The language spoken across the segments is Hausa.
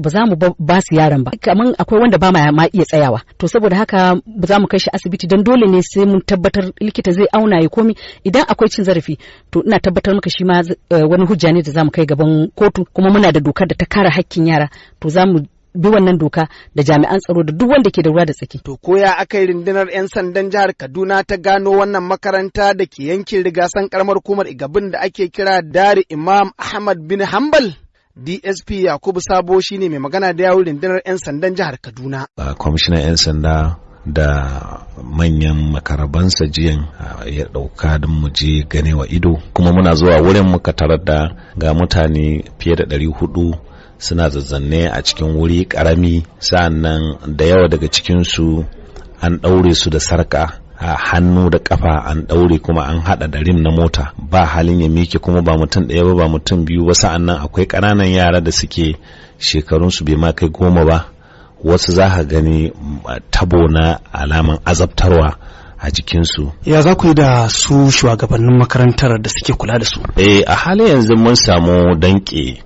ba za mu ba su yaran ba, kaman akwai wanda ba ma iya tsayawa, to saboda haka ba za mu kai shi asibiti don dole ne sai mun tabbatar likita zai auna ya komi. Idan akwai cin zarafi to ina tabbatar maka shi ma wani hujja ne da za mu kai gaban kotu, kuma muna da dokar da ta kare hakkin yara, to za mu bi wannan doka da jami'an tsaro da duk wanda ke da ruwa da tsaki. To koya aka yi rundunar 'yan sandan jihar Kaduna ta gano wannan makaranta da ke yankin Rigasan karamar hukumar Igabin da ake kira Dari Imam Ahmad bin Hanbal? DSP Yakubu Sabo shine mai magana da yawun rundunar 'yan sandan jihar Kaduna. Kwamishinan 'yan sanda da manyan makarabansa jiyan ya dauka don mu je gane wa ido, kuma muna zuwa wurin muka tarar da ga mutane fiye da 400 suna zazzanne a cikin wuri karami, sa'annan da yawa daga cikinsu an ɗaure su da sarƙa a hannu da ƙafa, an ɗaure kuma an haɗa da rim na mota, ba halin ya miƙe, kuma ba mutum ɗaya ba mutum biyu ba, sa'annan akwai ƙananan yara da suke shekarunsu bai ma kai 10 ba, wasu za ka gani tabo na alaman azabtarwa a jikinsu. Ya za ku yi da su shugabannin makarantar da suke kula da su? A halin yanzu mun samu danƙe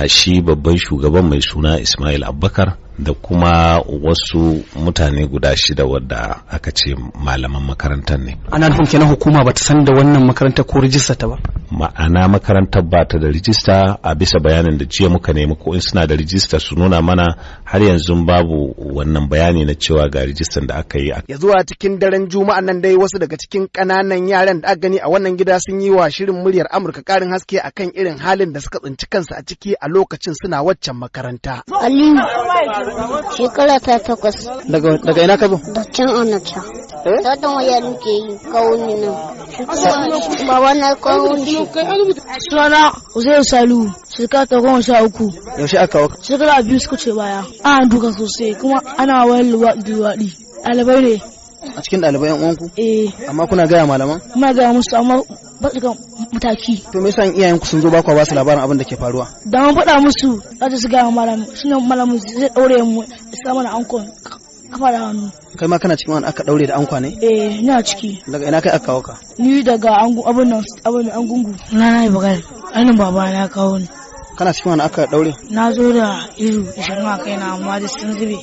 shi babban shugaban mai suna Ismail Abubakar da kuma wasu mutane guda 6 wadda aka ce malaman makarantar ne. Ana nufin kenan hukuma bata san da wannan makarantar ko rijista ta ba? Ma'ana makarantar ba ta da rijista, a bisa bayanin da jiya muka nemi ko in suna da rijista su nuna mana, har yanzu babu wannan bayani na cewa ga rijistar da aka yi. Ya zuwa cikin daren Juma'a nan dai wasu daga cikin ƙananan yaran da aka gani a wannan gida sun yi wa shirin muryar Amurka ƙarin haske akan irin halin da suka tsinci kansu a ciki a lokacin suna waccan makaranta. Aliyu, shekara ta 8. Daga ina ka zo? Da can Onacha. Da dan waya nuke yi kawo ni nan. Baba na kawo ni. Sunana Uzair Salu, shekara ta 13. Yaushe aka kawo? Shekara 2 suka ce baya. Ana duka sosai kuma ana wayar luwaɗi. Ɗalibai ne. A cikin ɗalibai 'yan uwanku? Amma kuna gaya malaman? Muna gaya musu amma ba su ga mataki. To me yasa iyayenku sun zo ba ku ba su labarin abin da ke faruwa? Da mun faɗa musu za su gaya malamin, shine malamin zai daure mu ya sa mana ankon kafa da hannu. Kai ma kana cikin wani aka daure da ankwa ne? Ina ciki. Daga ina kai aka kawo ka? Ni daga abin angungu. Na yi bagari. Ainihin baba na kawo ni. Kana cikin wani aka daure? Na zo da iru 20 a kaina amma da sun zube.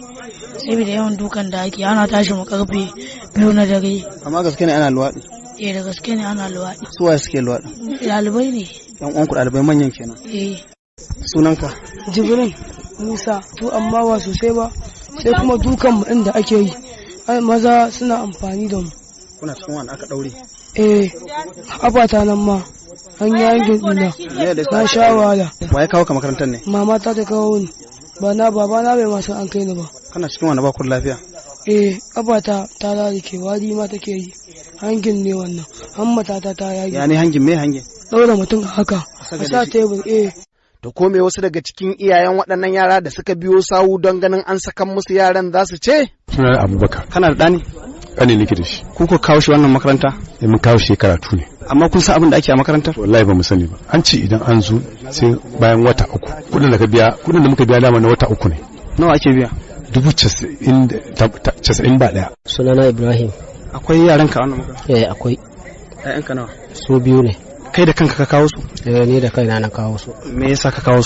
Saboda yawan dukan da ake, ana tashi mu karfe 2 na dare. Amma gaske ne ana luwaɗi? Da gaske ne ana luwaɗi. Su waye suke luwaɗi? Ɗalibai ne. Yan uwanku ɗalibai manyan kenan? Sunanka? Jibrin Musa. To amma ba sosai ba, sai kuma dukan mu ɗin da ake yi. Maza suna amfani da mu. Kuna cikin wani aka ɗaure? Abata nan ma. An yi yankin ɗina. Na sha wahala. Wa ya kawo ka makarantar ne? Mama ta kawo ni. Baba na bai masu an kai ni ba. Kana cikin wani bakun lafiya? Abata ta lalike, wadi ma take yi. Hangin ne wannan. Hammata ta yage. Ya ne hangin, me hangin? Ɗaura mutum haka. A sa tebur. To ko me wasu daga cikin iyayen waɗannan yara da suka biyo sawu don ganin an sakan musu yaran za su ce? Sunana Abubakar. Kana da ɗani? Ɗani nake da shi. Ku ko kawo shi wannan makaranta? Mun kawo shi karatu ne. Amma kun san abin da ake a makarantar? Wallahi ba mu sani ba. An ce idan an zo sai bayan wata 3. Kuɗin da muka biya dama na wata 3 ne. Nawa ake biya? 90 ba ɗaya. Sunana Ibrahim. Akwai yaran ka wannan makaranta? Akwai. Ƴaƴanka nawa? Su 2 ne. Kai da kanka ka kawo su? Ni da kaina na kawo su. Me yasa ka kawo su?